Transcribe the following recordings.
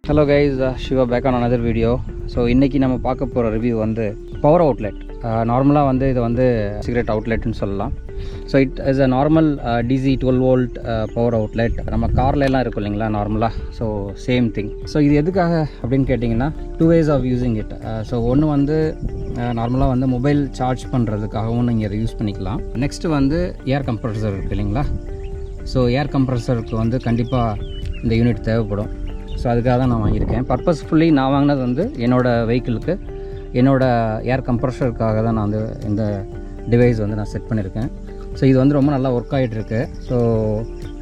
Hello guys, Shiva back on another video. So இன்னைக்கு நம்ம பார்க்க போகிற ரிவ்யூ வந்து பவர் அவுட்லெட். நார்மலாக வந்து இது வந்து சிகரெட் அவுட்லெட்னு சொல்லலாம். So it is a normal DC 12 volt power outlet. நம்ம கார்லலாம் இருக்கும் இல்லைங்களா நார்மலாக. So same thing. ஸோ இது எதுக்காக அப்படின்னு கேட்டிங்கன்னா 2 ways of using it. So ஒன்று வந்து நார்மலாக வந்து மொபைல் சார்ஜ் பண்ணுறதுக்காகவும் நீங்கள் இதை யூஸ் பண்ணிக்கலாம். நெக்ஸ்ட்டு வந்து ஏர் கம்ப்ரஸர் இருக்குது இல்லைங்களா. ஸோ ஏர் கம்ப்ரஸருக்கு வந்து கண்டிப்பாக இந்த யூனிட் தேவைப்படும். ஸோ அதுக்காக தான் நான் வாங்கியிருக்கேன். பர்பஸ்ஃபுல்லி நான் வாங்கினது வந்து என்னோடய வெஹிக்கிளுக்கு என்னோடய ஏர் கம்ப்ரஷருக்காக தான் நான் வந்து இந்த டிவைஸ் வந்து நான் செட் பண்ணியிருக்கேன். ஸோ இது வந்து ரொம்ப நல்லா ஒர்க் ஆகிட்டுருக்கு. ஸோ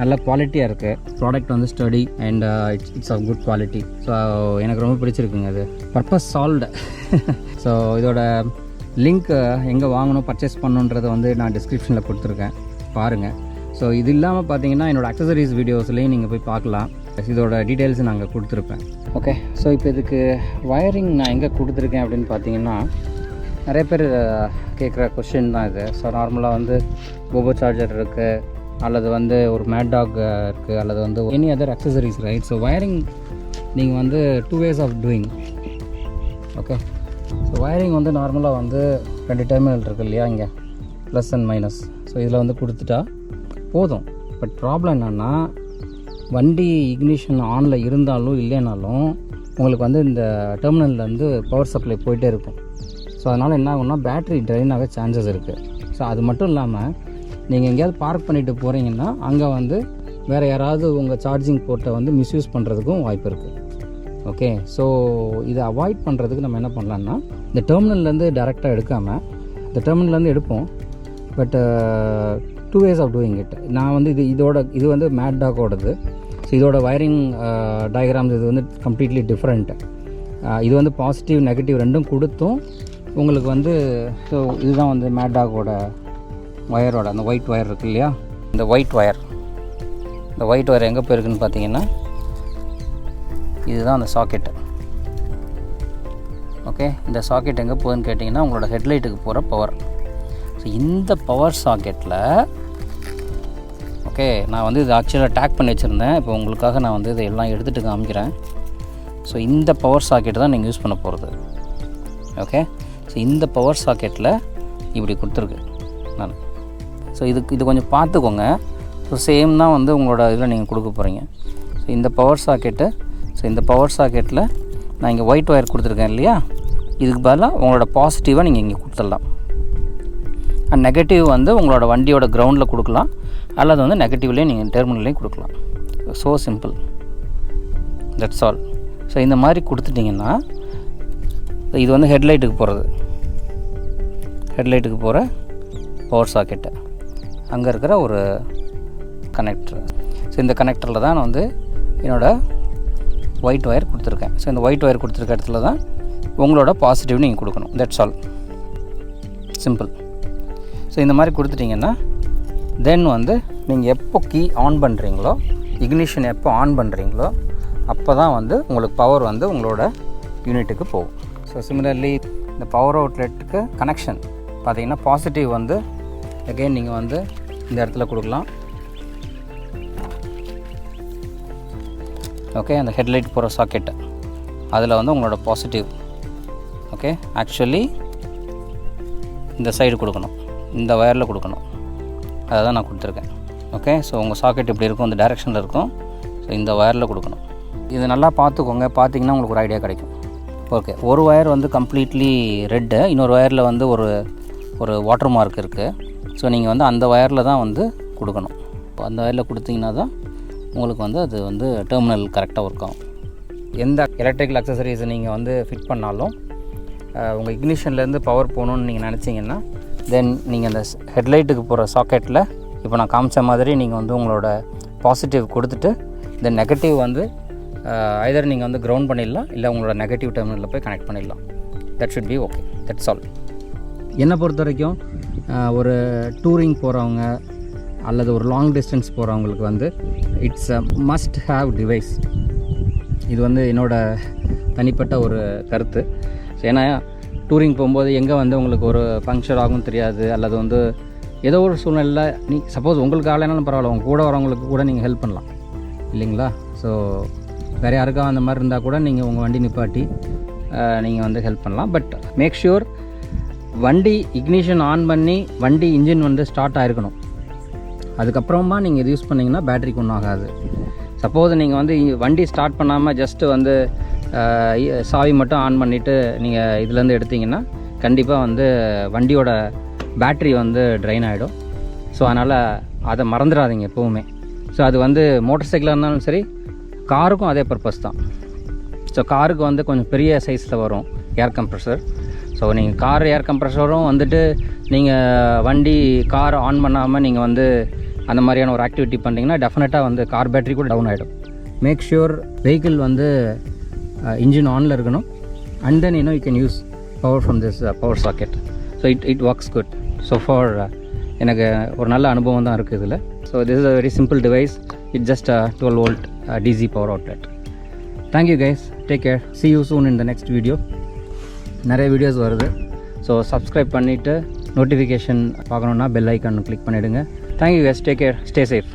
நல்ல குவாலிட்டியாக இருக்குது. ப்ராடக்ட் வந்து sturdy and it's of good quality. So எனக்கு ரொம்ப பிடிச்சிருக்குங்க அது. Purpose solved. ஸோ இதோட லிங்க் எங்கே வாங்கணும் பர்ச்சேஸ் பண்ணணுன்றதை வந்து நான் டிஸ்கிரிப்ஷனில் கொடுத்துருக்கேன், பாருங்கள். ஸோ இது இல்லாமல் பார்த்தீங்கன்னா என்னோடய அக்சசரிஸ் வீடியோஸ்லேயும் நீங்கள் போய் பார்க்கலாம். இதோட டீட்டெயில்ஸ் நாங்கள் கொடுத்துருப்பேன். ஓகே, ஸோ இப்போ இதுக்கு வயரிங் நான் எங்கே கொடுத்துருக்கேன் அப்படின்னு பார்த்தீங்கன்னா நிறைய பேர் கேட்குற கொஷின் தான் இது. ஸோ நார்மலாக வந்து போபோ சார்ஜர் இருக்குது, அல்லது வந்து ஒரு மேட் டாக் இருக்குது, அல்லது வந்து any other accessories, right? So wiring நீங்கள் வந்து 2 ways of doing. Okay, so wiring வந்து நார்மலாக வந்து 2 டெர்மினல் இருக்குது இல்லையா, இங்கே ப்ளஸ் அண்ட் மைனஸ். ஸோ இதில் வந்து கொடுத்துட்டா போதும். பட் ப்ராப்ளம் என்னென்னா வண்டி இக்னிஷன் ஆனில் இருந்தாலும் இல்லைனாலும் உங்களுக்கு வந்து இந்த டெர்மினல்லேருந்து பவர் சப்ளை போயிட்டே இருக்கும். ஸோ அதனால் என்ன ஆகும்னா பேட்ரி ட்ரைன் ஆக சான்சஸ் இருக்குது. ஸோ அது மட்டும் இல்லாமல் நீங்கள் எங்கேயாவது பார்க் பண்ணிவிட்டு போகிறீங்கன்னா அங்கே வந்து வேறு யாராவது உங்கள் சார்ஜிங் போர்ட்டை வந்து மிஸ்யூஸ் பண்ணுறதுக்கும் வாய்ப்பு இருக்குது. ஓகே, ஸோ இதை அவாய்ட் பண்ணுறதுக்கு நம்ம என்ன பண்ணலான்னா இந்த டெர்மினல்லேருந்து டேரெக்டாக எடுக்காமல் இந்த டெர்மினல்லேருந்து எடுப்போம். But 2 ways of doing it. நான் வந்து இது வந்து மேட் டாக்கோடது. ஸோ இதோட வயரிங் டயக்ராம்ஸ் இது வந்து கம்ப்ளீட்லி டிஃப்ரெண்ட். இது வந்து பாசிட்டிவ் நெகட்டிவ் ரெண்டும் கொடுத்தும் உங்களுக்கு வந்து ஸோ இதுதான் வந்து மேட் டாக்கோட ஒயரோட அந்த ஒயிட் ஒயர் இருக்குது இல்லையா, இந்த ஒயிட் ஒயர் எங்கே போயிருக்குன்னு பார்த்தீங்கன்னா இதுதான் அந்த சாக்கெட்டு. ஓகே, இந்த சாக்கெட் எங்கே போகுதுன்னு கேட்டிங்கன்னா உங்களோட ஹெட்லைட்டுக்கு போகிற பவர். ஸோ இந்த பவர் சாக்கெட்டில் ஓகே, நான் வந்து இது ஆக்சுவலாக டேக் பண்ணி வச்சுருந்தேன். இப்போ உங்களுக்காக நான் வந்து இதையெல்லாம் எடுத்துகிட்டு காமிக்கிறேன். ஸோ இந்த பவர் சாக்கெட்டு தான் நீங்கள் யூஸ் பண்ண போகிறது. ஓகே, ஸோ இந்த பவர் சாக்கெட்டில் இப்படி கொடுத்துருக்கு நான். ஸோ இது கொஞ்சம் பார்த்துக்கோங்க. ஸோ சேம் தான் வந்து உங்களோட இதில் நீங்கள் கொடுக்க போகிறீங்க. ஸோ இந்த பவர் சாக்கெட்டில் நான் இங்கே ஒயிட் ஒயர் கொடுத்துருக்கேன் இல்லையா, இதுக்கு பதிலாக உங்களோட பாசிட்டிவாக நீங்கள் இங்கே கொடுத்துடலாம். அண்ட் நெகட்டிவ் வந்து உங்களோட வண்டியோட கிரவுண்டில் கொடுக்கலாம், அல்லது வந்து நெகட்டிவ்லேயும் நீங்கள் டெர்மினல்லையும் கொடுக்கலாம். So simple, that's all. So இந்த மாதிரி கொடுத்துட்டிங்கன்னா இது வந்து ஹெட்லைட்டுக்கு போகிற பவர் சாக்கெட்டு அங்கே இருக்கிற ஒரு கனெக்டர். ஸோ இந்த கனெக்டரில் தான் நான் வந்து என்னோடய ஒயிட் ஒயர் கொடுத்துருக்கேன். ஸோ இந்த ஒயிட் ஒயர் கொடுத்துருக்க இடத்துல தான் உங்களோட பாசிட்டிவ் நீங்கள் கொடுக்கணும். That's all, simple. ஸோ இந்த மாதிரி கொடுத்துட்டிங்கன்னா தென் வந்து நீங்கள் எப்போ கீ ஆன் பண்ணுறீங்களோ, இக்னிஷன் எப்போ ஆன் பண்ணுறீங்களோ அப்போ தான் வந்து உங்களுக்கு பவர் வந்து உங்களோட யூனிட்டுக்கு போகும். ஸோ சிமிலர்லி இந்த பவர் அவுட்லெட்டுக்கு கனெக்ஷன் பார்த்தீங்கன்னா பாசிட்டிவ் வந்து அகெயின் நீங்கள் வந்து இந்த இடத்துல கொடுக்கலாம். ஓகே, அந்த ஹெட்லைட் போகிற சாக்கெட்டு அதில் வந்து உங்களோட பாசிட்டிவ். ஓகே, ஆக்சுவலி இந்த சைடு கொடுக்கணும், இந்த வயரில் கொடுக்கணும். அதை தான் நான் கொடுத்துருக்கேன். ஓகே, ஸோ உங்கள் சாக்கெட் இப்படி இருக்கும், இந்த டைரெக்ஷனில் இருக்கும். ஸோ இந்த வயரில் கொடுக்கணும். இது நல்லா பார்த்துக்கோங்க. பார்த்தீங்கன்னா உங்களுக்கு ஒரு ஐடியா கிடைக்கும். ஓகே, ஒரு ஒயர் வந்து கம்ப்ளீட்லி ரெட்டு, இன்னொரு ஒயரில் வந்து ஒரு வாட்டர் மார்க் இருக்குது. ஸோ நீங்கள் வந்து அந்த வயரில் தான் வந்து கொடுக்கணும். அந்த வயரில் கொடுத்தீங்கன்னா தான் உங்களுக்கு வந்து அது வந்து டெர்மினல் கரெக்டாக ஒர்க் ஆகும். எந்த எலக்ட்ரிக்கல் அக்சசரிஸை நீங்கள் வந்து ஃபிட் பண்ணாலும் உங்கள் இக்னிஷன்லேருந்து பவர் போகணுன்னு நீங்கள் நினச்சிங்கன்னா தென் நீங்கள் அந்த ஹெட்லைட்டுக்கு போகிற சாக்கெட்டில் இப்போ நான் காமிச்ச மாதிரி நீங்கள் வந்து உங்களோட பாசிட்டிவ் கொடுத்துட்டு தென் நெகட்டிவ் வந்து ஐதர் நீங்கள் வந்து கிரவுண்ட் பண்ணிடலாம், இல்லை உங்களோட நெகட்டிவ் டெர்மினலில் போய் கனெக்ட் பண்ணிடலாம். That should be okay, that's all. என்னை பொறுத்த வரைக்கும் ஒரு டூரிங் போகிறவங்க அல்லது ஒரு லாங் டிஸ்டன்ஸ் போகிறவங்களுக்கு வந்து it's a must have device. இது வந்து என்னோடய தனிப்பட்ட ஒரு கருத்து. ஏன்னா டூரிங் போகும்போது எங்கே வந்து உங்களுக்கு ஒரு பங்க்சர் ஆகும் தெரியாது, அல்லது வந்து ஏதோ ஒரு சூழ்நிலையில் சப்போஸ் உங்களுக்கு ஆகலைனாலும் பரவாயில்ல, உங்கள் கூட வரவங்களுக்கு கூட நீங்கள் ஹெல்ப் பண்ணலாம் இல்லைங்களா. ஸோ வேறு யாருக்கா அந்த மாதிரி இருந்தால் கூட நீங்கள் உங்கள் வண்டி நிப்பாட்டி நீங்கள் வந்து ஹெல்ப் பண்ணலாம். பட் மேக் ஷூர் வண்டி இக்னிஷன் ஆன் பண்ணி வண்டி இன்ஜின் வந்து ஸ்டார்ட் ஆகிருக்கணும். அதுக்கப்புறமா நீங்கள் இது யூஸ் பண்ணிங்கன்னா பேட்டரிக்கு ஒன்றும் ஆகாது. சப்போஸ் நீங்கள் வந்து வண்டி ஸ்டார்ட் பண்ணாமல் ஜஸ்ட்டு வந்து சாவி மட்டும் ஆன் பண்ணிவிட்டு நீங்கள் இதுலேருந்து எடுத்திங்கன்னா கண்டிப்பாக வந்து வண்டியோட பேட்ரி வந்து ட்ரைன் ஆகிடும். ஸோ அதனால் அதை மறந்துடாதீங்க எப்போவுமே. ஸோ அது வந்து மோட்டர் சைக்கிளாக இருந்தாலும் சரி, காருக்கும் அதே பர்பஸ் தான். ஸோ காருக்கு வந்து கொஞ்சம் பெரிய சைஸில் வரும் ஏர் கம்ப்ரெஷர். ஸோ நீங்கள் கார் ஏர் கம்ப்ரெஷரும் வந்துட்டு நீங்கள் வண்டி கார் ஆன் பண்ணாமல் நீங்கள் வந்து அந்த மாதிரியான ஒரு ஆக்டிவிட்டி பண்ணிங்கன்னா டெஃபினட்டாக வந்து கார் பேட்டரி கூட டவுன் ஆகிடும். மேக் ஷுர் வெஹிக்கிள் வந்து இன்ஜின் ஆனில் இருக்கணும். And then you can use power from this power socket. So it works good. So for எனக்கு ஒரு நல்ல அனுபவம் தான் இருக்குது இதில். So this is a very simple device. It just 12 volt DC power outlet. Thank you guys, take care, see you soon in the next video. நிறைய videos வருது. So subscribe பண்ணிவிட்டு நோட்டிஃபிகேஷன் பார்க்கணுன்னா பெல் ஐக்கான் கிளிக் பண்ணிவிடுங்க. Thank you guys, take care, stay safe.